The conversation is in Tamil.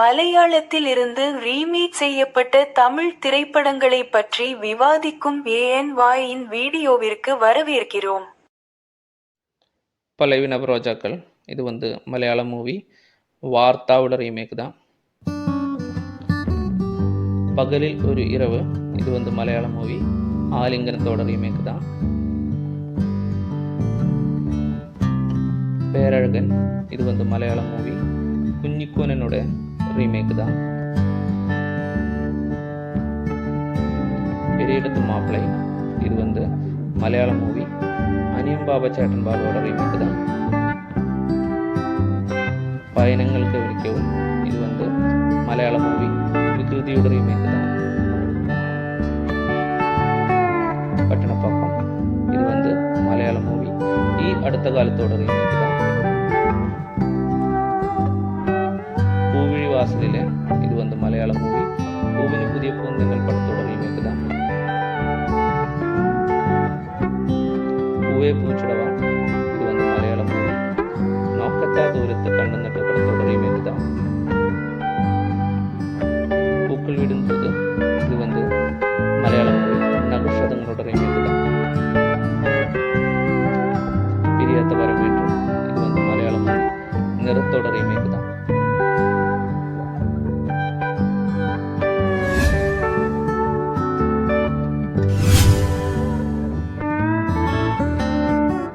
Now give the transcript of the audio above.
மலையாளத்தில் இருந்து ரீமேக் செய்யப்பட்ட தமிழ் திரைப்படங்களை பற்றி விவாதிக்கும் ANY-இன் வீடியோவிற்கு வரவேற்கிறோம். പലവിന റോജാക്കൾ ഇത് മലയാളം മൂവി വാർത്താവിടെ റീമേക്ക് தான். പകലിൽ ഒരു இரவு ഇത് മലയാളം മൂവി ആലിംഗനത്തോടെ റീമേക്ക് தான். പേരഴകൻ ഇത് മലയാളം മൂവി കുഞ്ഞിക്കോനോட ரீமேக் தான். பெரியடத்து மாப்பிளை இது மலையாளம் மூவி அனியம் பாபா சேட்டன் பாபாவோட ரீமேக் தான். பயணங்களுக்கு விളിக்கவும் இது மலையாளம் மூவி விகிருதியோட ரீமேக் தான். பட்டணப்பாக்கம் இது மலையாளம் மூவி அடுத்த காலத்தோட ரீமேக் தான். பூவிழி வாசலிலே இது மலையாளம் மூவி பூவிന് പുതിയ പൂന്തന്നൽ പടത്തോட റീമേക്ക് தான். പൂവേ പൂച്ചടവ ഇത് മലയാളം മൂവി നോക്കത്താ ദൂരത്ത് കണ്ണു നട്ട് പടത്തോட റീമേക്ക് தான். പൂക്കൾ വിടുന്നത് ഇത് മലയാളം മൂവി നഗുഷതങ്ങളോட റീമേക്ക് தான். பிரியாத வரவேற்று இது மலையாளம் மூவி நிறத்தோட ரீமேக் தான்.